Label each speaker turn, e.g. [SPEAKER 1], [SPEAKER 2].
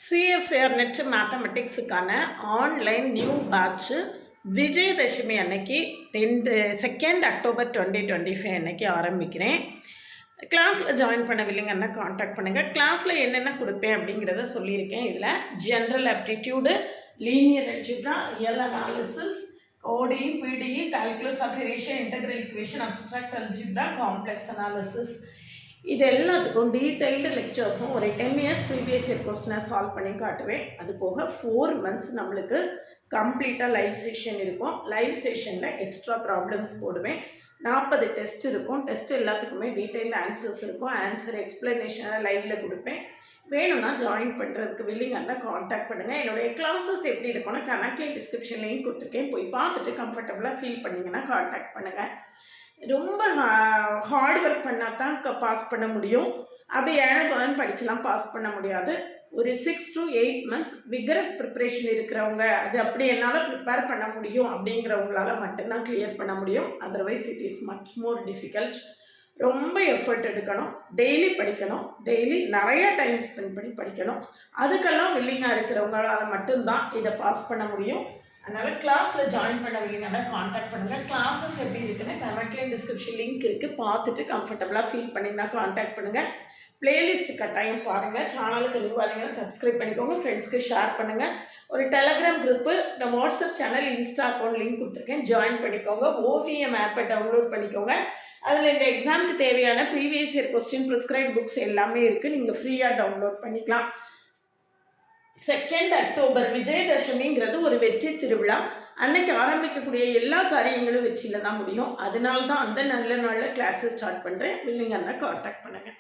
[SPEAKER 1] CSR NET மேத்தமெட்டிக்ஸுக்கான online new batch Vijayadashami அன்னைக்கு 2 October 2025 அன்னைக்கு ஆரம்பிக்கிறேன். கிளாஸில் ஜாயின் பண்ணவில்லைங்கன்னா காண்டாக்ட் பண்ணுங்கள். கிளாஸில் என்னென்ன கொடுப்பேன் அப்படிங்கிறத சொல்லியிருக்கேன். இதில் general aptitude, linear algebra, real analysis, ODE, PDE, calculus of ratio, integral equation, abstract algebra, complex analysis, இது எல்லாத்துக்கும் டீட்டெயில்டு லெக்சர்ஸும் ஒரு 10 இயர்ஸ் ப்ரீவியஸ் இயர் கொஸ்டினை சால்வ் பண்ணி காட்டுவேன். அது போக 4 months நம்மளுக்கு கம்ப்ளீட்டாக லைவ் செஷன் இருக்கும். லைவ் செஷனில் எக்ஸ்ட்ரா ப்ராப்ளம்ஸ் போடுவேன். 40 டெஸ்ட் இருக்கும். டெஸ்ட் எல்லாத்துக்குமே டீட்டெயில்டு ஆன்சர்ஸ் இருக்கும். ஆன்சர் எக்ஸ்ப்ளனேஷனை லைவில் கொடுப்பேன். வேணும்னா ஜாயின் பண்ணுறதுக்கு வில்லிங்காக இருந்தால் காண்டாக்ட் பண்ணுங்கள். என்னுடைய கிளாஸஸ் எப்படி இருக்கும்னா கமெண்ட்லேயும் டிஸ்கிரிப்ஷன் லிங்க் கொடுத்துருக்கேன். போய் பார்த்துட்டு கம்ஃபர்டபுளாக ஃபீல் பண்ணிங்கன்னா காண்டாக்ட் பண்ணுங்கள். ரொம்ப ஹார்ட் ஒர்க் பண்ணால் தான் பாஸ் பண்ண முடியும். அப்படி ஏனோன்னு படிச்சுலாம் பாஸ் பண்ண முடியாது. ஒரு 6 to 8 months விகரஸ் ப்ரிப்ரேஷன் இருக்கிறவங்க, அது அப்படி என்னால் ப்ரிப்பேர் பண்ண முடியும் அப்படிங்கிறவங்களால மட்டும்தான் கிளியர் பண்ண முடியும். Otherwise it is much more difficult. ரொம்ப எஃபர்ட் எடுக்கணும், டெய்லி படிக்கணும், டெய்லி நிறைய டைம் ஸ்பெண்ட் பண்ணி படிக்கணும். அதுக்கெல்லாம் வில்லிங்காக இருக்கிறவங்களால மட்டும்தான் இதை பாஸ் பண்ண முடியும். அதனால் கிளாஸில் ஜாயின் பண்ண வில்லிங்கன்னா காண்டாக்ட் பண்ணுங்கள். கிளாஸஸ் எப்படி இருக்குன்னு கமெண்ட்லேயும் டிஸ்கிரிப்ஷன் லிங்க் இருக்குது. பார்த்துட்டு கம்ஃபர்டபுளாக ஃபீல் பண்ணிங்கன்னா காண்டாக்ட் பண்ணுங்கள். பிளேலிஸ்ட் கட்டாயம் பாருங்கள். சேனலுக்கு நியூவாக சப்ஸ்கிரைப் பண்ணிக்கோங்க. ஃப்ரெண்ட்ஸ்க்கு ஷேர் பண்ணுங்கள். ஒரு டெலகிராம் குரூப்பு, நம்ம WhatsApp channel, Insta account link கொடுத்துருக்கேன். ஜாயின் பண்ணிக்கோங்க. ஓவிஎம் ஆப்பை டவுன்லோட் பண்ணிக்கோங்க. அதில் இந்த எக்ஸாமுக்கு தேவையான previous year question, prescribe books எல்லாமே இருக்குது. நீங்கள் ஃப்ரீயாக டவுன்லோட் பண்ணிக்கலாம். 2 அக்டோபர் விஜயதசமிங்கிறது ஒரு வெற்றி திருவிழா. அன்னைக்கு ஆரம்பிக்கக்கூடிய எல்லா காரியங்களும் வெற்றியில் தான் முடியும். அதனால தான் அந்த நல்ல நாளில் கிளாஸஸ் ஸ்டார்ட் பண்ணுறேன். இல்லைங்கன்னா காண்டாக்ட் பண்ணுங்கள்.